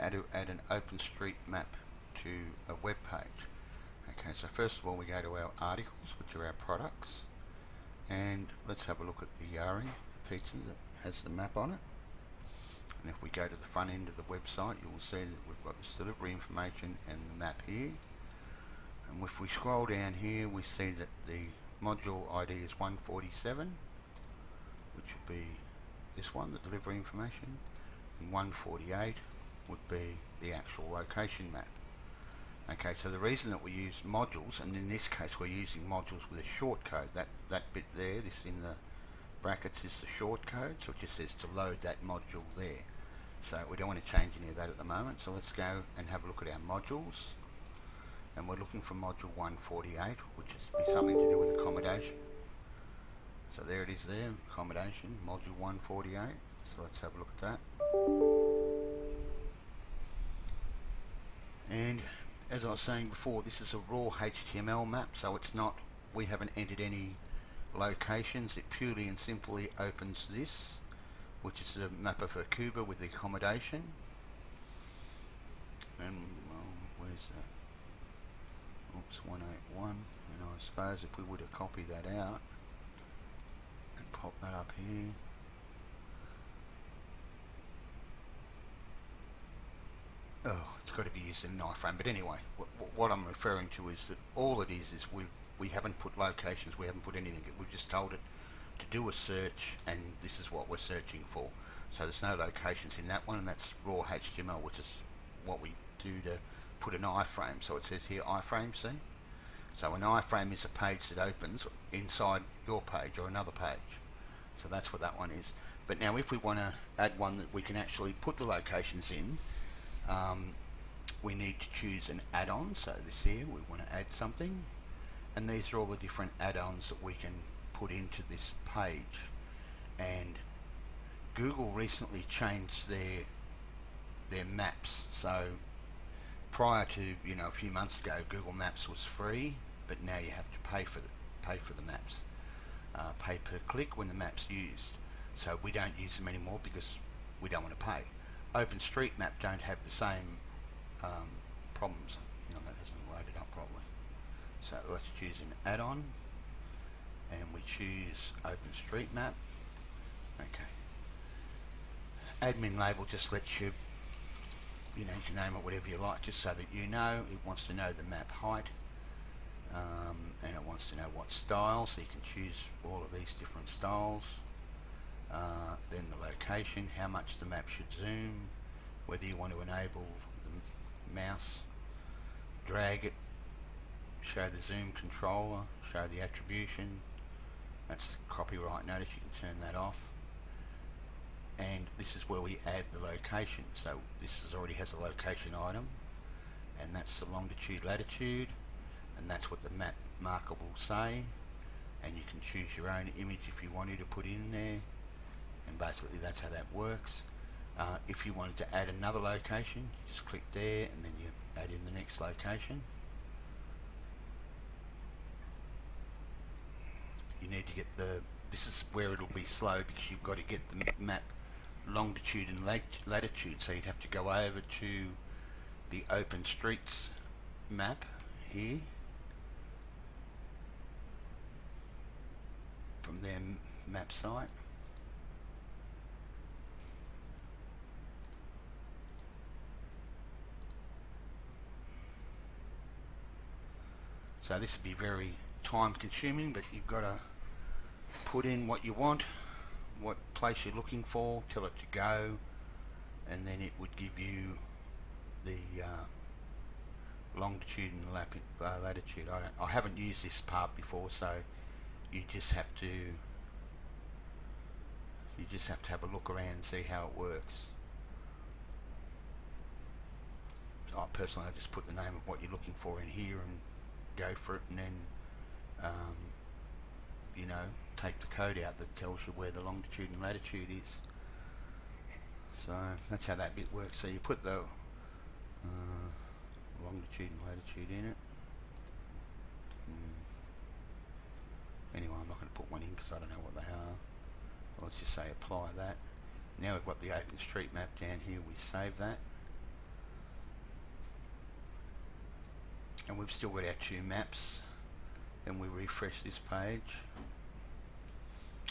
how to add an OpenStreetMap to a web page. Okay, so first of all we go to our articles, which are our products, and let's have a look at the Yari pizza that has the map on it. And if we go to the front end of the website, you will see that we've got this delivery information and the map here. And if we scroll down here, we see that the module ID is 147, which would be this one, the delivery information, and 148 would be the actual location map. Okay, so the reason that we use modules, and in this case we're using modules with a short code, that bit there, this in the brackets is the short code, so it just says to load that module there. So we don't want to change any of that at the moment, so let's go and have a look at our modules. And we're looking for module 148, which is be something to do with accommodation. So there it is there, accommodation, module 148. So let's have a look at that. And as I was saying before, this is a raw HTML map, so it's not, we haven't entered any locations. It purely and simply opens this, which is a map of Cuba with the accommodation. And well, where's that? Oops, 181. And I suppose if we were to copy that out and pop that up here, oh, it's got to be used in an iframe. But anyway, what I'm referring to is that all it is we haven't put locations, we haven't put anything. We've just told it to do a search, and this is what we're searching for. So there's no locations in that one, and that's raw HTML, which is what we do to put an iframe. So it says here iframe, see? So an iframe is a page that opens inside your page or another page. So that's what that one is. But now if we want to add one that we can actually put the locations in, we need to choose an add-on. So this here, we want to add something, and these are all the different add-ons that we can put into this page. And Google recently changed their maps. So prior to, you know, a few months ago, Google Maps was free, but now you have to pay for the maps, pay per click when the map's used. So we don't use them anymore because we don't want to pay. OpenStreetMap don't have the same problems. You know, that hasn't loaded up properly. So let's choose an add-on, and we choose OpenStreetMap. Okay. Admin label just lets you, you know, you can name it whatever you like, just so that you know. It wants to know the map height, and it wants to know what style, so you can choose all of these different styles. Then the location, how much the map should zoom, whether you want to enable the mouse, drag it, show the zoom controller, show the attribution. That's the copyright notice, you can turn that off. And this is where we add the location. So this already has a location item, and that's the longitude, latitude, and that's what the map marker will say. And you can choose your own image if you wanted to put in there, and basically that's how that works. If you wanted to add another location, you just click there and then you add in the next location. You need to get this is where it'll be slow, because you've got to get the map longitude and latitude, so you'd have to go over to the OpenStreets map here from their map site. So this would be very time consuming, but you've got to put in what you want, what place you're looking for, tell it to go, and then it would give you the longitude and latitude. I haven't used this part before, so you just have to have a look around and see how it works. So personally, I just put the name of what you're looking for in here and go for it, and then you know, take the code out that tells you where the longitude and latitude is. So that's how that bit works. So you put the longitude and latitude in it. Anyway, I'm not going to put one in because I don't know what they are. Let's just say apply that. Now we've got the OpenStreetMap down here, we save that. and we've still got our 2 maps, and we refresh this page,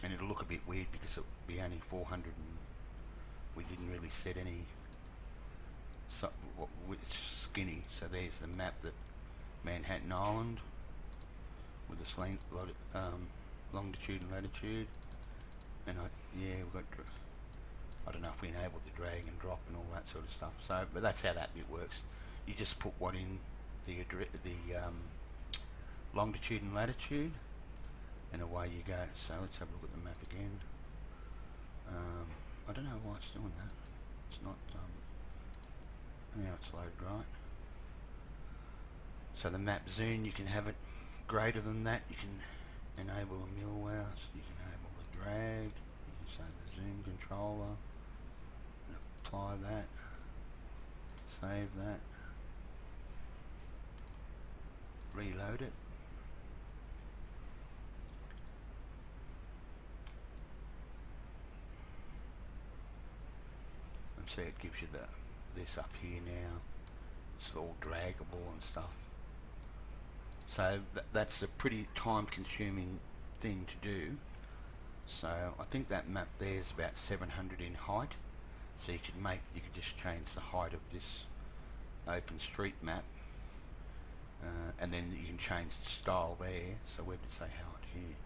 and it'll look a bit weird because it'll be only 400 and we didn't really set any, so it's skinny. So there's the map that Manhattan Island with the longitude and latitude, and we've got, I don't know if we enabled the drag and drop and all that sort of stuff. So, but that's how that bit works. You just put what in the longitude and latitude, and away you go. So let's have a look at the map again. I don't know why it's doing that. It's not, now it's loaded right. So the map zoom, you can have it greater than that. You can enable the millhouse, you can enable the drag, you can say the zoom controller, and apply that, save that, reload it. And see, it gives you this up here now. It's all draggable and stuff. So that's a pretty time consuming thing to do. So I think that map there is about 700 in height. So you could just change the height of this open street map, and then you can change the style there. So where did it say height here?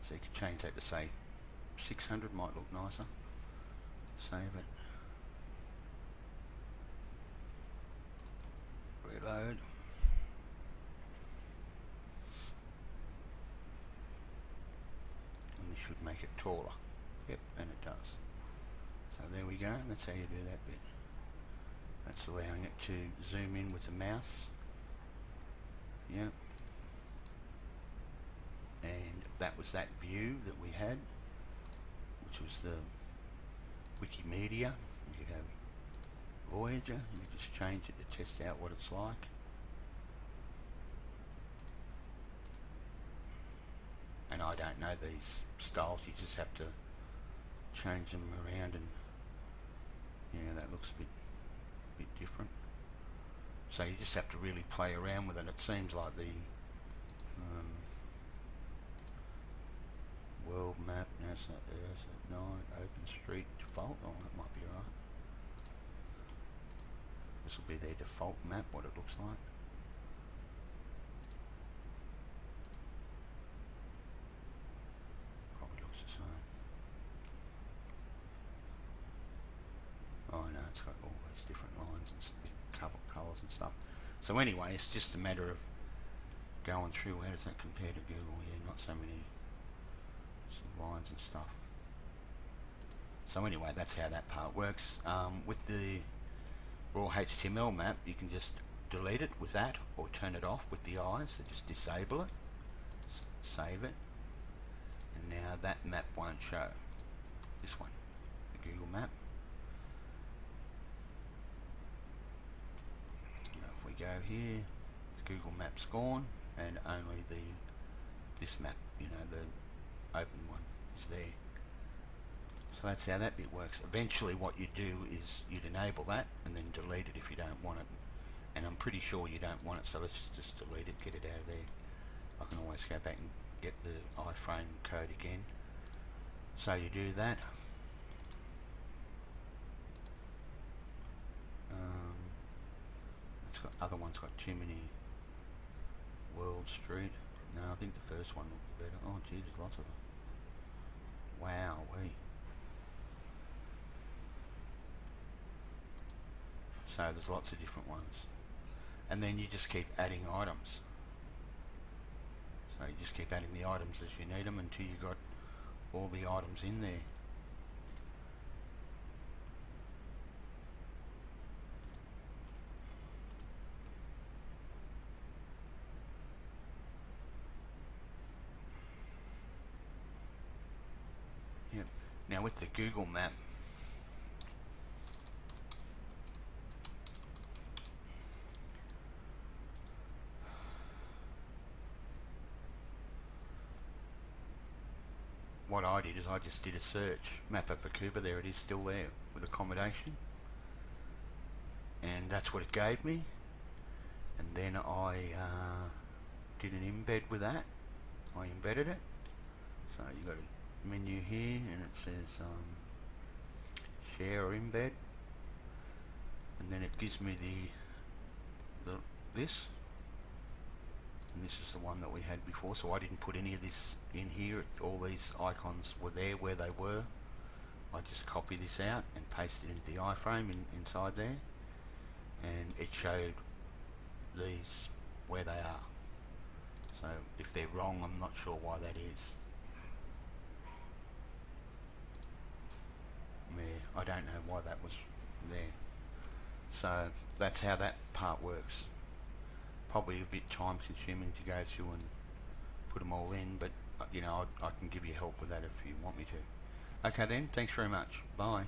So you could change that to say 600, might look nicer. Save it. Reload. And this should make it taller. Yep, and it does. So there we go. That's how you do that bit. That's allowing it to zoom in with the mouse. Yep. And that was that view that we had, which was the Wikimedia. You could have Voyager. You just change it to test out what it's like. And I don't know these styles. You just have to change them around, and yeah, that looks a bit different. So you just have to really play around with it. It seems like the world map, NASA, Earth at night, open street, default. Oh, that might be right. This will be their default map, what it looks like. Probably looks the same. Oh no, it's got all these different lines and colours and stuff. So anyway, it's just a matter of going through. How does that compare to Google? Yeah, not so many lines and stuff. So anyway, that's how that part works. With the raw HTML map, you can just delete it with that, or turn it off with the eyes. So just disable it, save it, and now that map won't show. This one, the Google map. Now if we go here, the Google map's gone, and only this map, you know, the open one, is there. So that's how that bit works. Eventually what you do is you'd enable that and then delete it if you don't want it. And I'm pretty sure you don't want it, so let's just delete it, get it out of there. I can always go back and get the iframe code again. So you do that. It's got, other one's got too many. World Street. No, I think the first one looked better. Oh geez, there's lots of them. Wow, So there's lots of different ones. And then you just keep adding items. So you just keep adding the items as you need them until you got all the items in there. Yep. Now with the Google map, what I did is I just did a search, Mappa Fukuba, there it is, still there with accommodation, and that's what it gave me. and then I did an embed with that. I embedded it. So you got a menu here, and it says share or embed, and then it gives me this, and this is the one that we had before. So I didn't put any of this in here. All these icons were there where they were. I just copy this out and paste it into the iframe inside there, and it showed these where they are. So if they're wrong, I'm not sure why that is. Yeah, I don't know why that was there. So that's how that part works. Probably a bit time consuming to go through and put them all in, but you know, I can give you help with that if you want me to. Okay then, thanks very much. Bye.